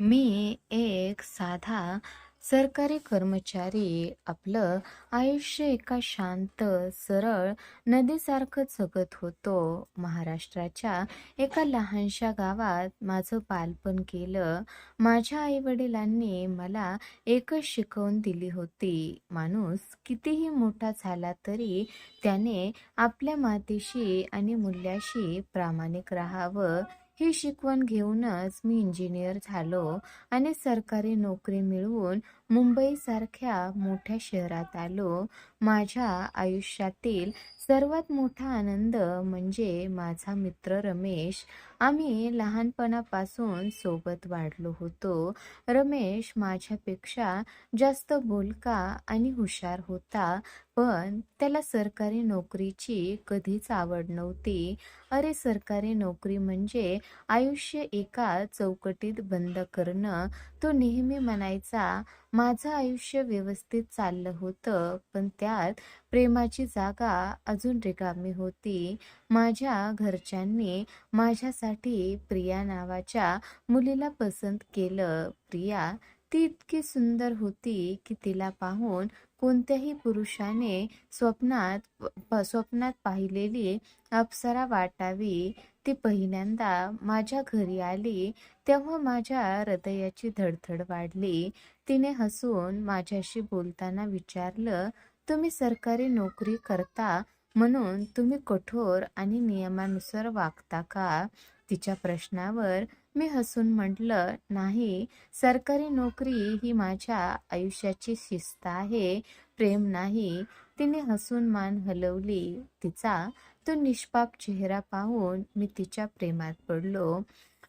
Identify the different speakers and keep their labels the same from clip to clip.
Speaker 1: मी एक साधा सरकारी कर्मचारी. आपलं आयुष्य एका शांत, सरळ नदीसारखं जगत होतो. महाराष्ट्राच्या एका लहानशा गावात माझं बालपण केलं. माझ्या आईवडिलांनी मला एकच शिकवण दिली होती. माणूस कितीही मोठा झाला तरी त्याने आपल्या मातीशी आणि मूल्याशी प्रामाणिक राहावं. ही शिकवण घेऊनच मी इंजिनियर झालो आणि सरकारी नोकरी मिळवून मुंबईसारख्या मोठ्या शहरात आलो. माझ्या आयुष्यातील सर्वात मोठा आनंद म्हणजे माझा मित्र रमेश. आम्ही लहानपणापासून सोबत वाढलो होतो. रमेश माझ्यापेक्षा जास्त बोलका आणि हुशार होता, पण त्याला सरकारी नोकरीची कधीच आवड नव्हती. अरे, सरकारी नोकरी म्हणजे आयुष्य एका चौकटीत बंद करणं. तो नेहमी म्हणायचा, माझं आयुष्य व्यवस्थित चाललं होतं, पण त्यात प्रेमाची जागा अजून रिकामी होती. माझ्या घरच्यांनी माझ्यासाठी प्रिया नावाच्या मुलीला पसंत केलं. प्रिया ती इतकी सुंदर होती की तिला पाहून कोणत्याही पुरुषाने स्वप्नात पाहिलेली अप्सरा वाटावी. ती पहिल्यांदा माझ्या घरी आली तेव्हा माझ्या हृदयाची धडधड वाढली. तिने हसून माझ्याशी बोलताना विचारलं, तुम्ही सरकारी नोकरी करता म्हणून तुम्ही कठोर आणि नियमानुसार वागता का? तिच्या प्रश्नावर मी हसून म्हटलं, नाही, सरकारी नोकरी ही माझ्या आयुष्याची शिस्त आहे, प्रेम नाही. तिने हसून मान हलवली. तिचा तो निष्पाप चेहरा पाहून मी तिच्या प्रेमात पडलो.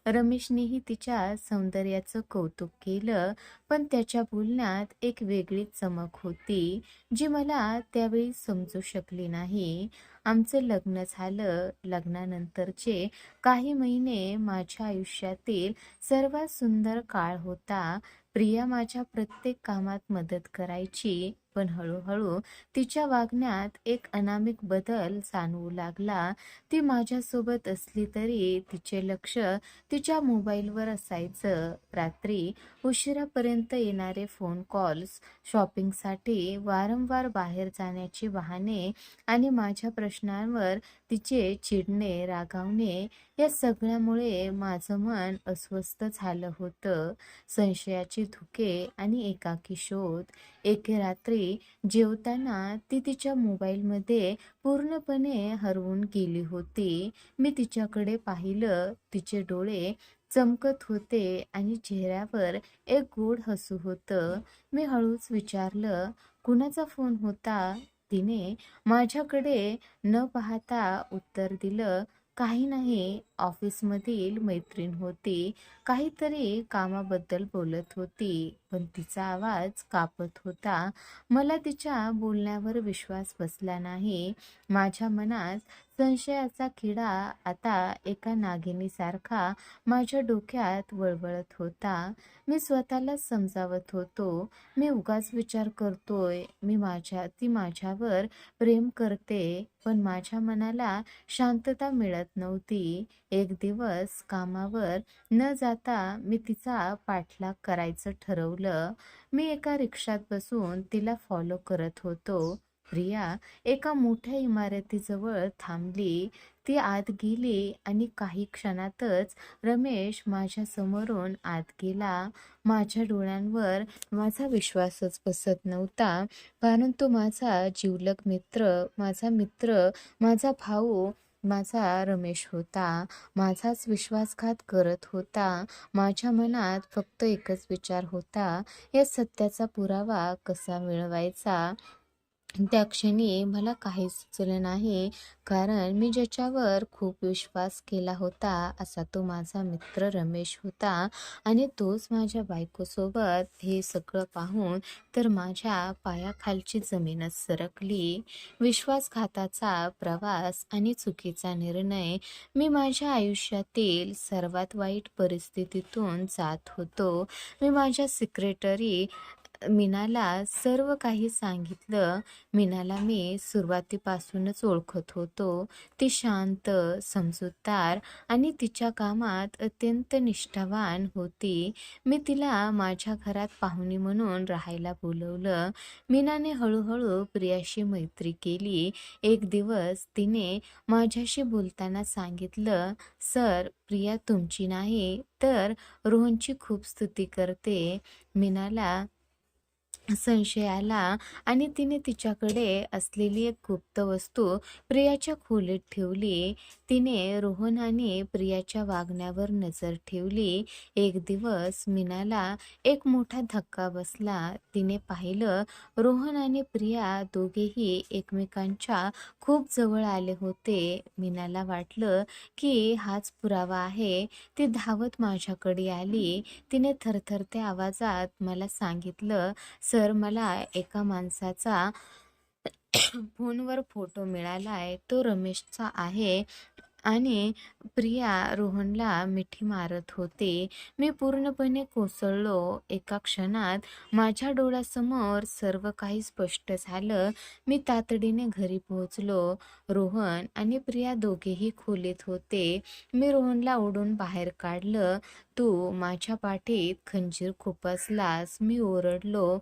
Speaker 1: रमेशनेही तिच्या सौंदर्याचं कौतुक केलं, पण त्याच्या बोलण्यात एक वेगळीच चमक होती, जी मला त्यावेळी समजू शकली नाही. आमचं लग्न झालं. लग्नानंतरचे काही महिने माझ्या आयुष्यातील सर्वात सुंदर काळ होता. प्रिया माझ्या प्रत्येक कामात मदत करायची, पण हळूहळू तिच्या वागण्यात एक अनामिक बदल जाणवू लागला. ती माझ्यासोबत असली तरी तिचे लक्ष तिच्या मोबाईलवर असायचं. रात्री उशिरापर्यंत येणारे फोन कॉल्स, शॉपिंगसाठी वारंवार बाहेर जाण्याची बहाणे आणि माझ्या प्रश्नांवर तिचे चिडणे, रागावणे, या सगळ्यामुळे माझं मन अस्वस्थ झालं होतं. संशयाची धुके आणि एकाकी शोध. एके रात्री जेवताना ती तिच्या मोबाईलमध्ये पूर्णपणे हरवून गेली होती. मी तिच्याकडे पाहिलं. तिचे डोळे चमकत होते आणि चेहऱ्यावर एक गोड हसू होतं. मी हळूच विचारलं, कुणाचा फोन होता? तिने माझ्याकडे न पाहता उत्तर दिलं, काही नाही, ऑफिसमधील मैत्रीण होती, काहीतरी कामाबद्दल बोलत होती. पण तिचा आवाज कापत होता. मला तिच्या बोलण्यावर विश्वास बसला नाही. माझ्या मनात संशयाचा किडा आता एका नागिनीसारखा माझ्या डोक्यात वळवळत होता. मी स्वतःला समजावत होतो, मी उगाच विचार करतोय, ती माझ्यावर प्रेम करते, पण माझ्या मनाला शांतता मिळत नव्हती. एक दिवस कामावर न जाता मी तिचा पाठलाग करायचं ठरवलं. मी एका रिक्षात बसून तिला फॉलो करत होतो. प्रिया एका मोठ्या इमारतीजवळ थांबली. ती आत गेली आणि काही क्षणातच रमेश माझ्या समोरून आत गेला. माझ्या डोळ्यांवर माझा विश्वासच बसत नव्हता, कारण तो माझा जिवलग मित्र, माझा मित्र, माझा भाऊ, माझा रमेश होता. माझाच विश्वासघात करत होता. माझ्या मनात फक्त एकच विचार होता, या सत्याचा पुरावा कसा मिळवायचा? त्या क्षणी मला काहीच सुचलं नाही, कारण मी ज्याच्यावर खूप विश्वास केला होता असा तो माझा मित्र रमेश होता, आणि तोच माझ्या बायकोसोबत. हे सगळं पाहून तर माझ्या पायाखालची जमीनच सरकली. विश्वासघाताचा प्रवास आणि चुकीचा निर्णय. मी माझ्या आयुष्यातील सर्वात वाईट परिस्थितीतून जात होतो. मी माझ्या मीनाला सर्व काही सांगितलं. मीनाला मी सुरुवातीपासूनच ओळखत होतो. ती शांत, समजूतदार आणि तिच्या कामात अत्यंत निष्ठावान होती. मी तिला माझ्या घरात पाहुणी म्हणून राहायला बोलवलं. मीनाने हळूहळू प्रियाशी मैत्री केली. एक दिवस तिने माझ्याशी बोलताना सांगितलं, "सर, प्रिया तुमची नाही तर रोहनची खूप स्तुती करते." मीनाला संशय आला आणि तिने तिच्याकडे असलेली एक गुप्त वस्तू प्रियाच्या खोलीत ठेवली. तिने रोहन आणि प्रियाच्या वागण्यावर नजर ठेवली. एक दिवस मीनाला एक मोठा धक्का बसला. तिने पाहिलं रोहन आणि प्रिया दोघेही एकमेकांच्या खूप जवळ आले होते. मीनाला वाटलं की हाच पुरावा आहे. ती धावत माझ्याकडे आली. तिने थरथरत्या आवाजात मला सांगितलं, "सर, मला एका माणसाचा फोनवर फोटो मिळालाय. तो रमेशचा आहे आणि प्रिया रोहनला मिठी मारत होती." मी पूर्णपणे कोसळलो. एका क्षणात माझ्या डोळ्यासमोर सर्व काही स्पष्ट झालं. मी तातडीने घरी पोहोचलो. रोहन आणि प्रिया दोघेही खोलीत होते. मी रोहनला ओढून बाहेर काढलं. "तू माझ्या पाठीत खंजीर खुपसलास." मी ओरडलो.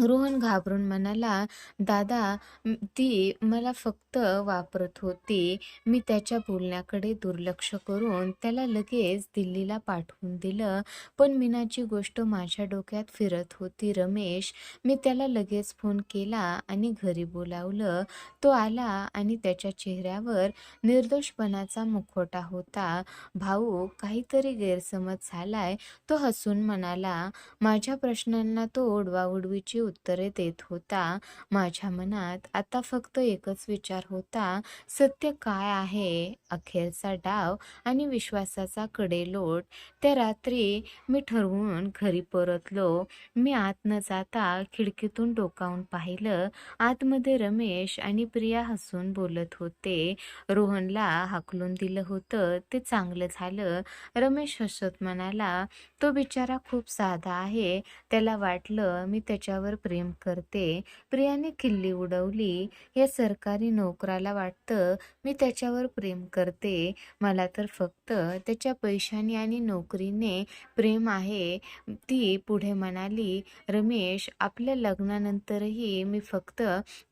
Speaker 1: रोहन घाबरून म्हणाला, "दादा, ती मला फक्त वापरत होती." मी त्याच्या बोलण्याकडे दुर्लक्ष करून त्याला लगेच दिल्लीला पाठवून दिलं. पण मीनाची गोष्ट माझ्या डोक्यात फिरत होती. "रमेश." मी त्याला लगेच फोन केला आणि घरी बोलावलं. तो आला आणि त्याच्या चेहऱ्यावर निर्दोषपणाचा मुखवटा होता. "भाऊ, काहीतरी गैरसमज झालाय." तो हसून म्हणाला. माझ्या प्रश्नांना तो ओढवाओढवीची उत्तरे देत होता. माझ्या मनात आता फक्त एकच विचार होता, सत्य काय आहे? अखेरचा डाव आणि विश्वासाचा कडेलोट. त्या रात्री मी ठरवून घरी परतलो. मी आत न जाता खिडकीतून डोकावून पाहिलं. आतमध्ये रमेश आणि प्रिया हसून बोलत होते. रोहनला हाकलून दिलं होतं ते चांगलं झालं. रमेश हसत म्हणाला, "तो बिचारा खूप साधा आहे. त्याला वाटलं मी त्याच्यावर प्रेम करते." प्रियाने खिल्ली उडवली, "या सरकारी नोकराला वाटतं मी त्याच्यावर प्रेम करते. मला तर फक्त त्याच्या पैशाने आणि नोकरीने प्रेम आहे." ती पुढे म्हणाली, "रमेश, आपल्या लग्नानंतरही मी फक्त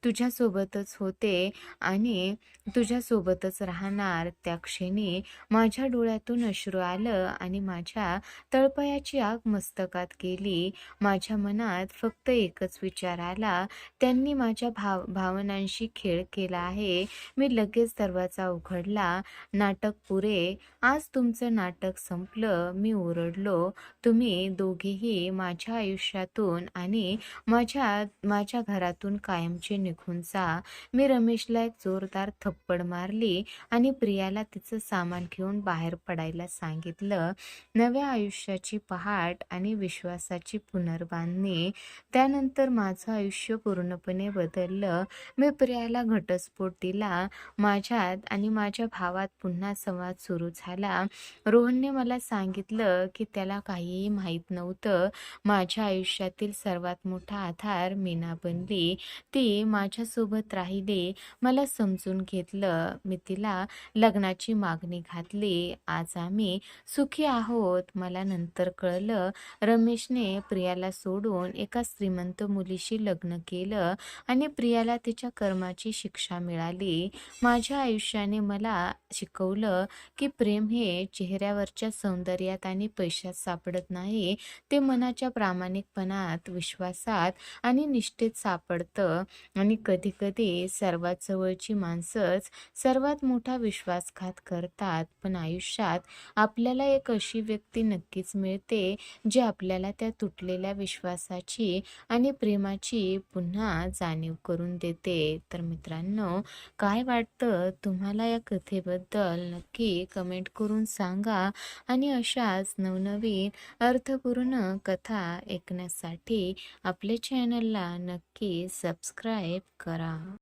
Speaker 1: तुझ्यासोबतच होते आणि तुझ्यासोबतच राहणार." त्या क्षणी माझ्या डोळ्यातून अश्रू आलं आणि माझ्या तळपायाची आग मस्तकात गेली. माझ्या मनात फक्त एकच विचार आला, त्यांनी माझ्या भावनांशी खेळ केला आहे. मी लगेच दरवाजा उघडला. "नाटक पुरे. आज तुमचं नाटक संपलं." मी ओरडलो. "तुम्ही दोघेही माझ्या आयुष्यातून आणि माझ्या घरातून कायमचे निघून जा." मी रमेशला एक जोरदार थप्पड मारली आणि प्रियाला तिचं सामान घेऊन बाहेर पडायला सांगितलं. नव्या आयुष्याची पहाट आणि विश्वासाची पुनर्बांधणी. त्यानंतर माझं आयुष्य पूर्णपणे बदललं. मी प्रियाला घटस्फोट दिला. माझ्यात आणि माझ्या भावात पुन्हा संवाद सुरू झाला. रोहनने मला सांगितलं की त्याला काहीही माहीत नव्हतं. माझ्या आयुष्यातील सर्वात मोठा आधार मीना बनली. ती माझ्यासोबत राहिली. मला समजून घेतलं. मी तिला लग्नाची मागणी घातली. आज आम्ही सुखी आहोत. मला नंतर कळलं, रमेशने प्रियाला सोडून एका श्रीमंत मुलीशी लग्न केलं आणि प्रियाला तिच्या कर्माची शिक्षा मिळाली. माझ्या आयुष्याने मला शिकवलं की प्रेम हे चेहऱ्यावरच्या सौंदर्यात आणि पैशात सापडत नाही. ते मनाच्या प्रामाणिकपणात, विश्वासात आणि निष्ठेत सापडतं. आणि कधी-कधी सर्वात जवळची माणसंच सर्वात मोठा विश्वासघात करतात. पण आयुष्यात आपल्याला एक अशी व्यक्ती नक्कीच मिळते, जी आपल्याला त्या तुटलेल्या विश्वासाची आणि प्रेमाची पुन्हा जाणीव करून देते. तर मित्रांनो, काय वाटतं तुम्हाला या कथेबद्दल? नक्की कमेंट करून सांगा आणि अशाच नवनवीन अर्थपूर्ण कथा ऐकण्यासाठी आपल्या चॅनलला नक्की सबस्क्राईब करा.